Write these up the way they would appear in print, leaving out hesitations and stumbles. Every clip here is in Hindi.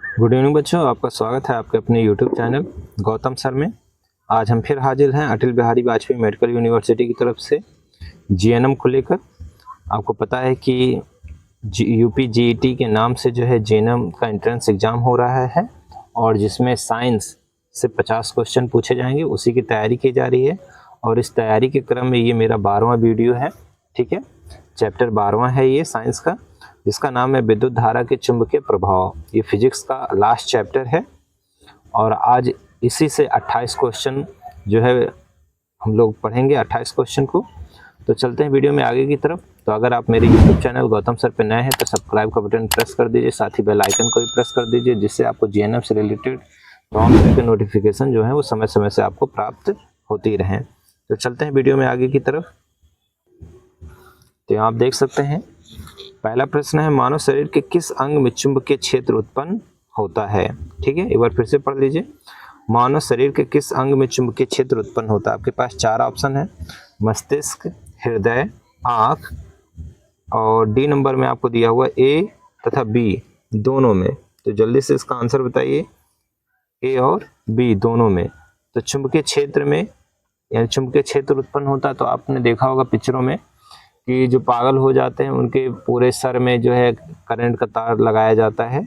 गुड इवनिंग बच्चों, आपका स्वागत है आपके अपने यूट्यूब चैनल गौतम सर में। आज हम फिर हाजिर हैं अटल बिहारी वाजपेयी मेडिकल यूनिवर्सिटी की तरफ से जीएनएम को लेकर। आपको पता है कि यूपी जीईटी के नाम से जो है जीएनएम का एंट्रेंस एग्ज़ाम हो रहा है और जिसमें साइंस से 50 क्वेश्चन पूछे जाएंगे, उसी की तैयारी की जा रही है। और इस तैयारी के क्रम में ये मेरा 12वां वीडियो है। ठीक है, चैप्टर 12वां है ये साइंस का, जिसका नाम है विद्युत धारा के चुंबकीय प्रभाव। ये फिजिक्स का लास्ट चैप्टर है और आज इसी से 28 क्वेश्चन जो है हम लोग पढ़ेंगे, 28 क्वेश्चन को। तो चलते हैं वीडियो में आगे की तरफ। तो अगर आप मेरे यूट्यूब चैनल गौतम सर पे नए हैं तो सब्सक्राइब का बटन प्रेस कर दीजिए, साथ ही बेल आइकन को भी प्रेस कर दीजिए, जिससे आपको जीएनएम से रिलेटेड तमाम तरह के नोटिफिकेशन जो है वो समय समय से आपको प्राप्त होती रहें। तो चलते हैं वीडियो में आगे की तरफ। तो यहाँ आप देख सकते हैं, पहला प्रश्न है मानव शरीर के किस अंग में चुंबकीय क्षेत्र उत्पन्न होता है। ठीक है, एक बार फिर से पढ़ लीजिए। मानव शरीर के किस अंग में चुंबकीय क्षेत्र उत्पन्न होता है। आपके पास 4 ऑप्शन है, मस्तिष्क, हृदय, आँख और डी नंबर में आपको दिया हुआ ए तथा बी दोनों में। तो जल्दी से इसका आंसर बताइए, ए और बी दोनों में। तो चुंबकीय क्षेत्र में यानी चुंबकीय क्षेत्र उत्पन्न होता है, तो आपने देखा होगा पिक्चरों में कि जो पागल हो जाते हैं उनके पूरे सर में जो है करंट का तार लगाया जाता है।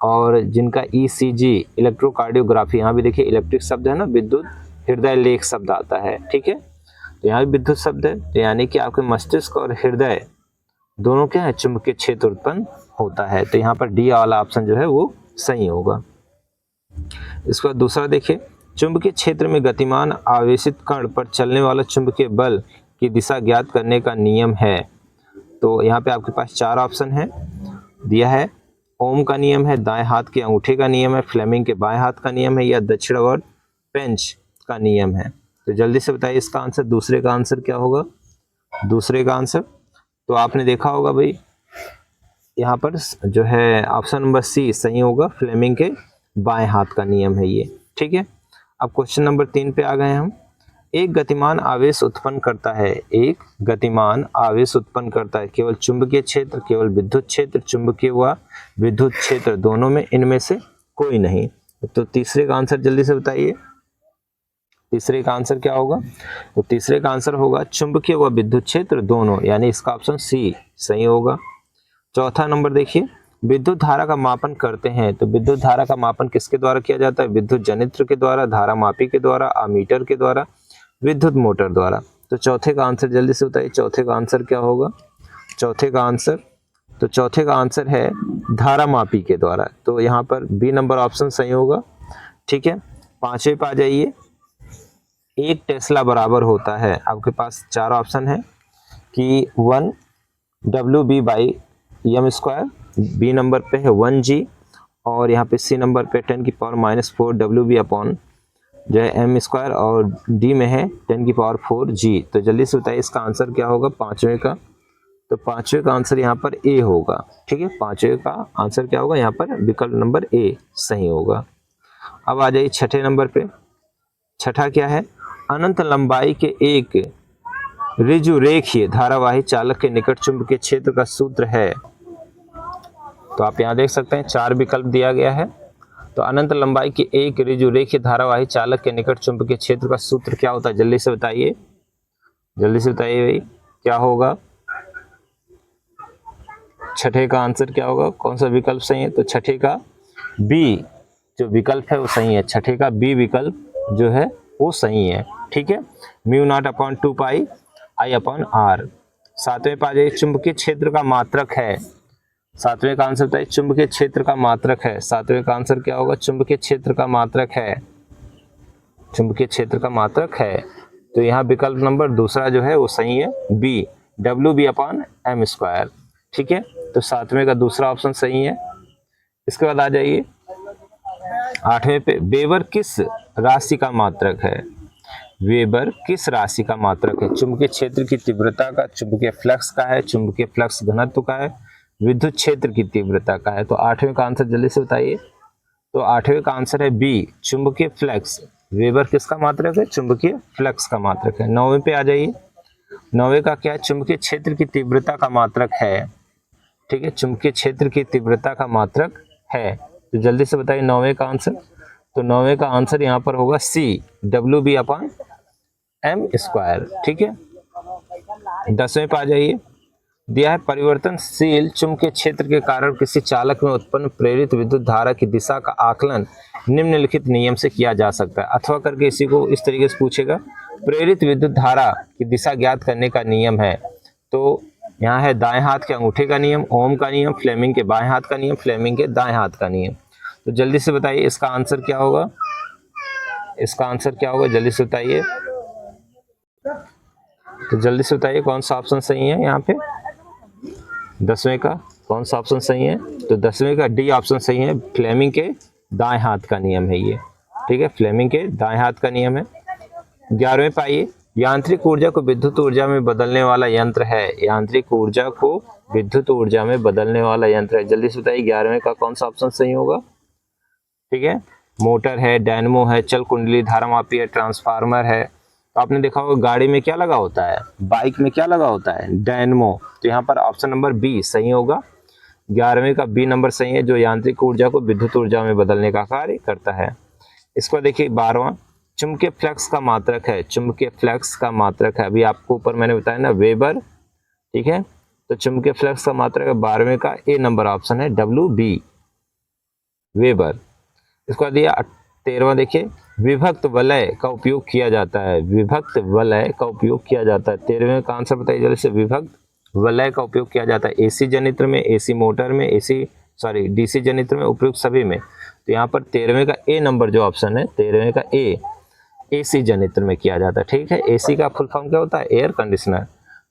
और जिनका ईसीजी इलेक्ट्रोकार्डियोग्राफी, यहाँ भी देखिए इलेक्ट्रिक शब्द है ना, विद्युत हृदय लेख शब्द आता है। ठीक है, तो यहाँ भी विद्युत शब्द है, तो यानी कि आपके मस्तिष्क और हृदय दोनों क्या है, चुंबकीय क्षेत्र उत्पन्न होता है। तो यहाँ पर डी वाला ऑप्शन जो है वो सही होगा। इसके बाद दूसरा देखिए, चुंबकीय क्षेत्र में गतिमान आवेशित कण पर चलने वाला चुंबकीय बल की दिशा ज्ञात करने का नियम है। तो यहाँ पे आपके पास 4 ऑप्शन है दिया है। ओम का नियम है, दाएं हाथ के अंगूठे का नियम है, फ्लेमिंग के बाएं हाथ का नियम है, या दक्षिणावर्त पेंच का नियम है। तो जल्दी से बताइए इसका आंसर, दूसरे का आंसर क्या होगा। दूसरे का आंसर तो आपने देखा होगा भाई, यहाँ पर जो है ऑप्शन नंबर सी सही होगा, फ्लेमिंग के बाएं हाथ का नियम है ये। ठीक है, अब क्वेश्चन नंबर 3 पे आ गए हम। एक गतिमान आवेश उत्पन्न करता है, एक गतिमान आवेश उत्पन्न करता है केवल चुंबकीय क्षेत्र, केवल विद्युत क्षेत्र, चुंबकीय व विद्युत क्षेत्र दोनों में, इनमें से कोई नहीं। तो तीसरे का आंसर जल्दी से बताइए, तीसरे का आंसर क्या होगा। तो तीसरे का आंसर होगा चुंबकीय व विद्युत क्षेत्र दोनों, यानी इसका ऑप्शन सी सही होगा। चौथा नंबर देखिए, विद्युत धारा का मापन करते हैं। तो विद्युत धारा का मापन किसके द्वारा किया जाता है, विद्युत जनित्र के द्वारा, धारा मापी के द्वारा, अमीटर के द्वारा, विद्युत मोटर द्वारा। तो चौथे का आंसर जल्दी से बताइए, चौथे का आंसर क्या होगा। चौथे का आंसर, तो चौथे का आंसर है धारा मापी के द्वारा। तो यहाँ पर बी नंबर ऑप्शन सही होगा। ठीक है, पांचवे पे आ जाइए, 1 टेस्ला बराबर होता है। आपके पास 4 ऑप्शन है कि 1 WB/m², बी नंबर पे है 1G, और यहाँ पे सी नंबर पे 10⁻⁴ WB अपॉन जो है m², और डी में है 10⁴G। तो जल्दी से बताइए इसका आंसर क्या होगा पांचवे का। तो पांचवे का आंसर यहाँ पर ए होगा। ठीक है, पांचवे का आंसर क्या होगा, यहाँ पर विकल्प नंबर ए सही होगा। अब आ जाइए छठे नंबर पे। छठा क्या है, अनंत लंबाई के एक ऋजुरेखीय धारावाही चालक के निकट चुंबकीय क्षेत्र का सूत्र है। तो आप यहाँ देख सकते हैं 4 विकल्प दिया गया है। तो अनंत लंबाई के एक ऋजुरेखीय धारावाही चालक के निकट चुंबकीय क्षेत्र का सूत्र क्या होता है, जल्दी से बताइए, जल्दी से बताइए भाई क्या होगा। छठे का आंसर क्या होगा, कौन सा विकल्प सही है। तो छठे का बी जो विकल्प है वो सही है, छठे का बी विकल्प जो है वो सही है। ठीक है, μ0/2πI/r। सातवें पे आ जाइए, चुंबकीय क्षेत्र का मात्रक है। सातवें का आंसर बताइए, चुंबकीय क्षेत्र का मात्रक है। सातवें का आंसर क्या होगा, चुंबकीय क्षेत्र का मात्रक है, चुंबकीय क्षेत्र का मात्रक है। तो यहाँ विकल्प नंबर दूसरा जो है वो सही है, बी WB/m²। ठीक है, तो सातवें का दूसरा ऑप्शन सही है। इसके बाद आ जाइए आठवें पे, वेबर किस राशि का मात्रक है। वेबर किस राशि का मात्रक है, चुंबकीय क्षेत्र की तीव्रता का, चुंबकीय फ्लक्स का है, चुंबकीय फ्लक्स घनत्व का है, विद्युत क्षेत्र की तीव्रता का है। तो आठवें का आंसर जल्दी से बताइए। तो आठवें का आंसर है बी चुंबकीय फ्लक्स। वेबर किसका मात्रक है, चुंबकीय फ्लक्स का मात्रक है। नौवें पे आ जाइए, नौवें का क्या है, चुंबकीय क्षेत्र की तीव्रता का मात्रक है। ठीक है, चुंबकीय क्षेत्र की तीव्रता का मात्रक है। तो जल्दी से बताइए 9वें का आंसर। तो 9वें का आंसर यहाँ पर होगा सी, WB/m²। ठीक है, 10वें पे आ जाइए। दिया है परिवर्तनशील चुंबकीय क्षेत्र के कारण किसी चालक में उत्पन्न प्रेरित विद्युत धारा की दिशा का आकलन निम्नलिखित नियम से किया जा सकता है। अथवा करके इसी को इस तरीके से पूछेगा, प्रेरित विद्युत धारा की दिशा ज्ञात करने का नियम है। तो यहाँ है दाएं हाथ के अंगूठे का नियम, ओम का नियम, फ्लेमिंग के बाएं हाथ का नियम, फ्लेमिंग के दाएं हाथ का नियम। तो जल्दी से बताइए इसका आंसर क्या होगा, इसका आंसर क्या होगा, जल्दी से बताइए। तो जल्दी से बताइए कौन सा ऑप्शन सही है यहाँ पे, 10वें का कौन सा ऑप्शन सही है। तो 10वें का डी ऑप्शन सही है, फ्लेमिंग के दाएं हाथ का नियम है ये। ठीक है, फ्लेमिंग के दाएं हाथ का नियम है। 11वें पे आइए, यांत्रिक ऊर्जा को विद्युत ऊर्जा में बदलने वाला यंत्र है। यांत्रिक ऊर्जा को विद्युत ऊर्जा में बदलने वाला यंत्र है। जल्दी से बताइए 11वें का कौन सा ऑप्शन सही होगा। ठीक है, मोटर है, डायनमो है, चल कुंडली धारामापी है, ट्रांसफार्मर है। तो आपने देखा होगा गाड़ी में क्या लगा होता है, बाइक में क्या लगा होता है, डायनमो। तो यहाँ पर ऑप्शन नंबर बी सही होगा, 11वें का बी नंबर सही है, जो यांत्रिक ऊर्जा को विद्युत ऊर्जा में बदलने का कार्य करता है। इसको देखिए 12वां, चुंबकीय फ्लक्स का मात्रक है। चुंबकीय फ्लक्स का मात्रक है, अभी आपको ऊपर मैंने बताया ना, वेबर। ठीक है, तो चुंबकीय फ्लक्स का मात्रक है 12वें का ए नंबर ऑप्शन है, WB, वेबर। इसको दिया 13वां, देखिए विभक्त वलय का उपयोग किया जाता है। विभक्त वलय का उपयोग किया जाता है। 13वें का आंसर बताइए जल्दी से। विभक्त वलय का उपयोग किया जाता है एसी जनित्र में, एसी मोटर में, डीसी जनित्र में, उपयुक्त सभी में। तो यहाँ पर 13वें का ए नंबर जो ऑप्शन है, 13वें का ए, एसी जनित्र में किया जाता है। ठीक है, एसी का फुल फॉर्म क्या होता है, एयर कंडीशनर।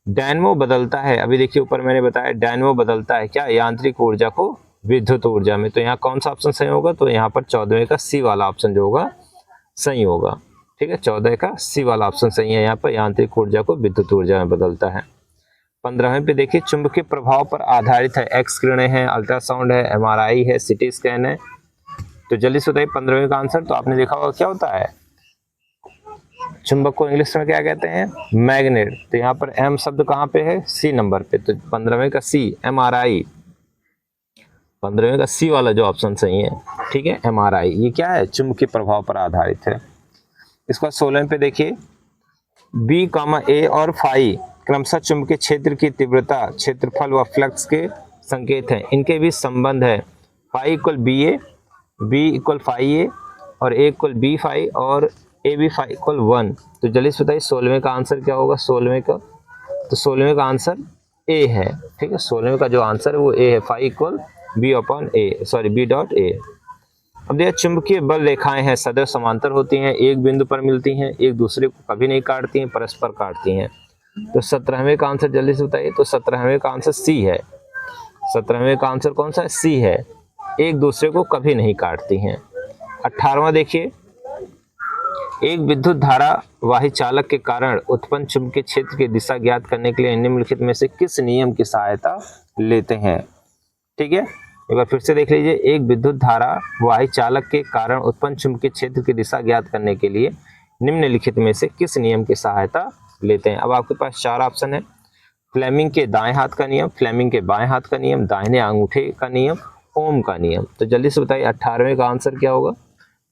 डायनमो बदलता है, अभी देखिए ऊपर मैंने बताया डायनमो बदलता है क्या, यांत्रिक ऊर्जा को विद्युत ऊर्जा में। तो यहाँ कौन सा ऑप्शन सही होगा, तो यहाँ पर 14वें का सी वाला ऑप्शन जो होगा सही होगा। ठीक है, 14 का सी वाला ऑप्शन सही है, यहाँ पर यांत्रिक ऊर्जा को विद्युत ऊर्जा में बदलता है। 15वें पे देखिए चुंबकीय प्रभाव पर आधारित है। एक्स किरणें हैं, अल्ट्रासाउंड है, MRI है, सिटी स्कैन है। तो जल्दी से बताइए 15वें का आंसर। तो आपने देखा होगा क्या होता है, चुंबक को इंग्लिश में क्या कहते हैं, मैग्नेट। तो यहाँ पर एम शब्द कहाँ पे है, सी नंबर पे। तो 15वें का सी, MRI। 15वें का सी वाला जो ऑप्शन सही है। ठीक है, MRI ये क्या है, चुंबकीय प्रभाव पर आधारित है। इसका 16वें पे देखिए, B, A और फाई क्रमशः चुंबकीय क्षेत्र की तीव्रता, क्षेत्रफल व फ्लक्स के संकेत हैं। इनके बीच संबंध है, phi equal BA, B equal phi A और A इक्वल B फाई और AB फाई इक्वल 1। तो जल्दी से बताइए 16वें का आंसर क्या होगा। 16वें का, तो 16वें का आंसर A है। ठीक है, 16वें का जो आंसर है वो A है, phi equal B dot A। अब देखिए चुंबकीय बल रेखाएं हैं, सदैव समांतर होती हैं, एक बिंदु पर मिलती हैं, एक दूसरे को कभी नहीं काटती हैं, परस्पर काटती हैं। तो 17वें का आंसर जल्दी से बताइए। तो 17वें का आंसर सी है। 17वें का आंसर कौन सा है, सी है, एक दूसरे को कभी नहीं काटती हैं। 18वां देखिए, एक विद्युत धारा वाही चालक के कारण उत्पन्न चुंबकीय क्षेत्र की दिशा ज्ञात करने के लिए निम्नलिखित में से किस नियम की सहायता लेते हैं। ठीक है, एक बार फिर से देख लीजिए, एक विद्युत धारा वाही चालक के कारण उत्पन्न चुंबकीय क्षेत्र की दिशा ज्ञात करने के लिए निम्नलिखित में से किस नियम की सहायता लेते हैं। अब आपके पास 4 ऑप्शन है, फ्लेमिंग के दाएं हाथ का नियम, फ्लेमिंग के बाएं हाथ का नियम, दाहिने अंगूठे का नियम, ओम का नियम। तो जल्दी से बताइए 18वें का आंसर क्या होगा।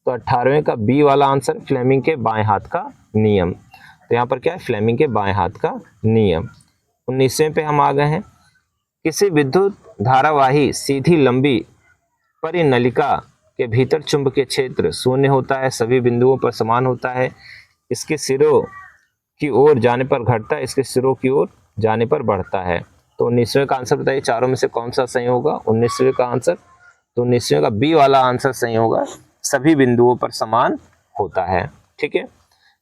तो 18वें का बी वाला आंसर, फ्लेमिंग के बाएं हाथ का नियम। तो यहाँ पर क्या है, फ्लेमिंग के बाएं हाथ का नियम। 19वें पे हम आ गए हैं, किसी विद्युत धारावाही सीधी लंबी परिनलिका के भीतर चुंबकीय क्षेत्र शून्य होता है, सभी बिंदुओं पर समान होता है, इसके सिरों की ओर जाने पर घटता है, इसके सिरों की ओर जाने पर बढ़ता है। तो 19वें का आंसर बताइए, चारों में से कौन सा सही होगा 19वें का आंसर। तो 19वें का बी वाला आंसर सही होगा, सभी बिंदुओं पर समान होता है। ठीक है,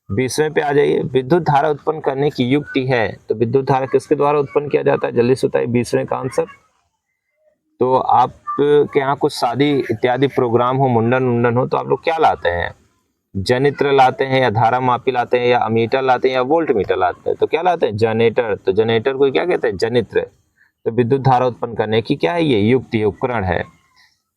20वें पे आ जाइए, विद्युत धारा उत्पन्न करने की युक्ति है। तो विद्युत धारा किसके द्वारा उत्पन्न किया जाता है, जल्दी से बताइए 20वें का आंसर। तो आप के यहाँ कुछ शादी इत्यादि प्रोग्राम हो, मुंडन हो, तो आप लोग क्या लाते हैं, जनित्र लाते हैं या धारा मापी लाते हैं या अमीटर लाते हैं या वोल्ट मीटर लाते हैं। तो क्या लाते हैं, जनरेटर। तो जनरेटर को क्या कहते हैं, जनित्र। तो विद्युत धारा उत्पन्न करने की क्या है, ये युक्ति, उपकरण है।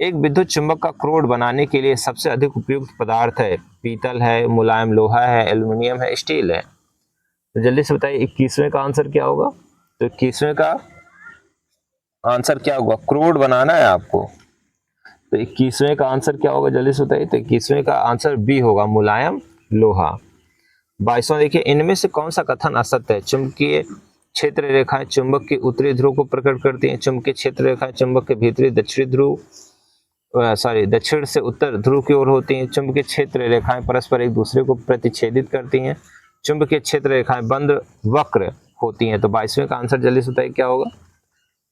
एक विद्युत चुंबक का क्रोड बनाने के लिए सबसे अधिक उपयुक्त पदार्थ है, पीतल है, मुलायम लोहा है, एल्युमिनियम है, स्टील है। तो जल्दी से बताइए 21वें का आंसर क्या होगा। तो 21वें का आंसर क्या होगा, क्रोड बनाना है आपको, तो 21वें का आंसर क्या होगा, जल्दी से बताइए। तो 21वें का आंसर बी होगा, मुलायम लोहा। 22वां देखिए, इनमें से कौन सा कथन असत्य है। चुंबकीय क्षेत्र रेखाएं चुंबक के उत्तरी ध्रुव को प्रकट करती हैं। चुंबकीय क्षेत्र रेखाएं चुंबक के भीतरी दक्षिण से उत्तर ध्रुव की ओर होती हैं। चुंबकीय क्षेत्र रेखाएं परस्पर एक दूसरे को प्रतिच्छेदित करती हैं। चुंबकीय क्षेत्र रेखाएं बंद वक्र होती हैं। तो 22वें का आंसर जल्दी से बताइए क्या होगा।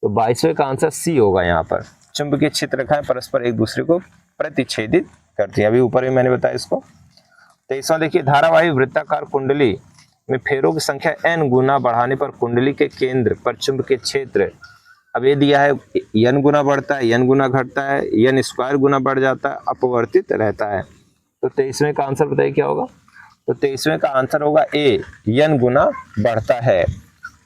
तो 22वें का आंसर सी होगा। यहाँ पर चुंबकीय क्षेत्र रेखाएं परस्पर एक दूसरे को प्रतिच्छेदित करती हैं। अभी ऊपर भी मैंने बताया इसको। 23वां देखिए, धारावाही वृत्ताकार कुंडली में फेरों की संख्या n गुना बढ़ाने पर कुंडली के केंद्र पर चुंबकीय क्षेत्र, अब ये दिया है n गुना बढ़ता है, n गुना घटता है, n स्क्वायर गुना बढ़ जाता है, अपवर्तित रहता है। तो 23वें का आंसर बताइए क्या होगा। तो 23वें का आंसर होगा ए, n गुना बढ़ता है।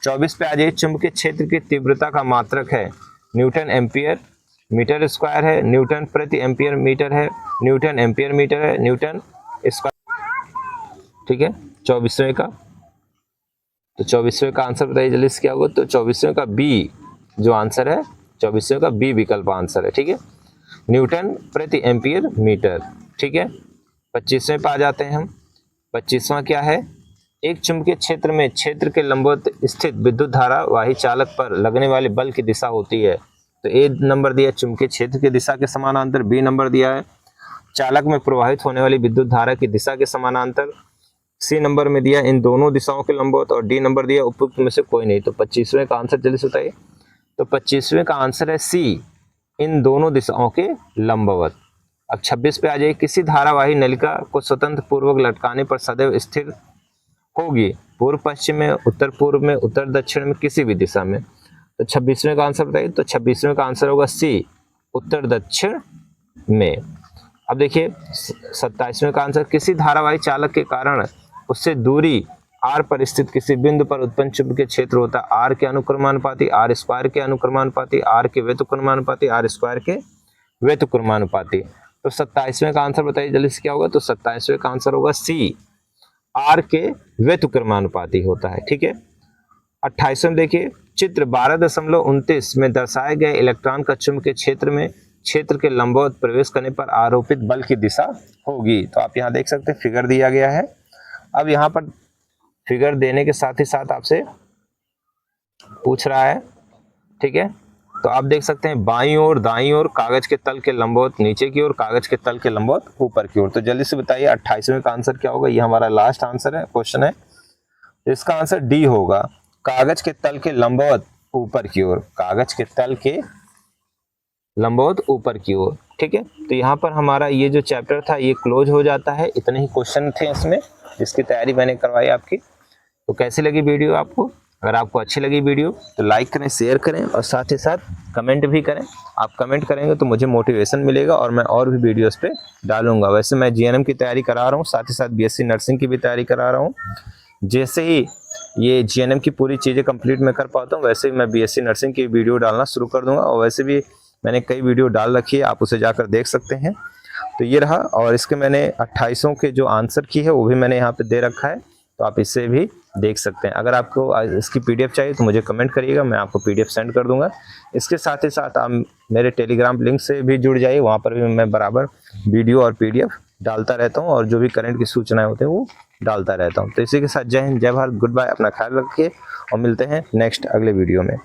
24 पे आ जाइए, चुंबकीय क्षेत्र की तीव्रता का मात्रक है न्यूटन एम्पियर मीटर स्क्वायर है, न्यूटन प्रति एम्पियर मीटर है, न्यूटन एम्पियर मीटर है, न्यूटन स्क्वायर। ठीक है, 24वें का। तो 24वें का आंसर बताइए जल्दी से क्या होगा। तो 24वें का बी जो आंसर है, 24वें का बी विकल्प आंसर है। ठीक है, न्यूटन प्रति एम्पियर मीटर। ठीक है, 25वें पे आ जाते हैं हम। 25वां क्या है, एक चुंबकीय क्षेत्र में क्षेत्र के लंबवत स्थित विद्युत धारा वाही चालक पर लगने वाले बल की दिशा होती है। तो ए नंबर दिया चुंबकीय क्षेत्र की दिशा के समानांतर, बी नंबर दिया है चालक में प्रवाहित होने वाली विद्युत धारा की दिशा के समानांतर, सी नंबर में दिया इन दोनों दिशाओं के लंबवत, और डी नंबर दिया उपयुक्त में से कोई नहीं। तो 25वें का आंसर जल्दी से बताइए। तो 25वें का आंसर है सी, इन दोनों दिशाओं के लंबवत। अब 26 पे आ जाइए, किसी धारावाही नलिका को स्वतंत्र पूर्वक लटकाने पर सदैव स्थिर होगी पूर्व पश्चिम में, उत्तर पूर्व में, उत्तर दक्षिण में, किसी भी दिशा में। तो 26वें का आंसर बताइए। तो 26वें का आंसर होगा सी, उत्तर दक्षिण में। अब देखिए 27वें का आंसर, किसी धारावाही चालक के कारण उससे दूरी r पर स्थित किसी बिंदु पर उत्पन्न चुंबकीय क्षेत्र होता है r के अनुक्रमानुपाती, r स्क्वायर के अनुक्रमानुपाती, r के व्युत्क्रमानुपाती, r स्क्वायर के व्युत्क्रमानुपाती। तो 27वें का आंसर बताइए जल्दी से क्या होगा। तो 27वें का आंसर होगा सी, r के व्युत्क्रमानुपाती होता है। ठीक है, 28वें देखिए, चित्र 12.29 में दर्शाए गए इलेक्ट्रॉन का चुंबकीय क्षेत्र में क्षेत्र के लंबवत प्रवेश करने पर आरोपित बल की दिशा होगी। तो आप यहाँ देख सकते हैं फिगर दिया गया है। अब यहाँ पर फिगर देने के साथ ही साथ आपसे पूछ रहा है। ठीक है, तो आप देख सकते हैं बाईं ओर, दाईं ओर कागज के तल के लंबवत नीचे की ओर, कागज के तल के लंबवत ऊपर की ओर। तो जल्दी से बताइए 28वें का आंसर क्या होगा। ये हमारा लास्ट आंसर है, क्वेश्चन है। इसका आंसर डी होगा, कागज के तल के लंबवत ऊपर की ओर, कागज के तल के लंबवत ऊपर की ओर। ठीक है, तो यहाँ पर हमारा ये जो चैप्टर था ये क्लोज हो जाता है। इतने ही क्वेश्चन थे इसमें जिसकी तैयारी मैंने करवाई आपकी। तो कैसी लगी वीडियो आपको। अगर आपको अच्छी लगी वीडियो तो लाइक करें, शेयर करें और साथ ही साथ कमेंट भी करें। आप कमेंट करेंगे तो मुझे मोटिवेशन मिलेगा और मैं और भी वीडियोस पे डालूंगा। वैसे मैं जीएनएम की तैयारी करा रहा हूँ, साथ ही साथ बीएससी नर्सिंग की भी तैयारी करा रहा हूँ। जैसे ही ये जीएनएम की पूरी चीज़ें कंप्लीट मैं कर पाता हूँ वैसे ही मैं बीएससी नर्सिंग की वीडियो डालना शुरू कर दूंगा। और वैसे भी मैंने कई वीडियो डाल रखी है, आप उसे जाकर देख सकते हैं। तो ये रहा, और इसके मैंने 28 के जो आंसर की है वो भी मैंने यहाँ पे दे रखा है, तो आप इससे भी देख सकते हैं। अगर आपको इसकी पीडीएफ चाहिए तो मुझे कमेंट करिएगा, मैं आपको पीडीएफ सेंड कर दूंगा। इसके साथ ही साथ आप मेरे टेलीग्राम लिंक से भी जुड़ जाइए, वहाँ पर भी मैं बराबर वीडियो और पीडीएफ डालता रहता हूँ और जो भी करंट की सूचनाएं होती हैं वो डालता रहता हूँ। तो इसी के साथ जय हिंद, जय भारत, गुड बाय, अपना ख्याल रखिए और मिलते हैं नेक्स्ट अगले वीडियो में।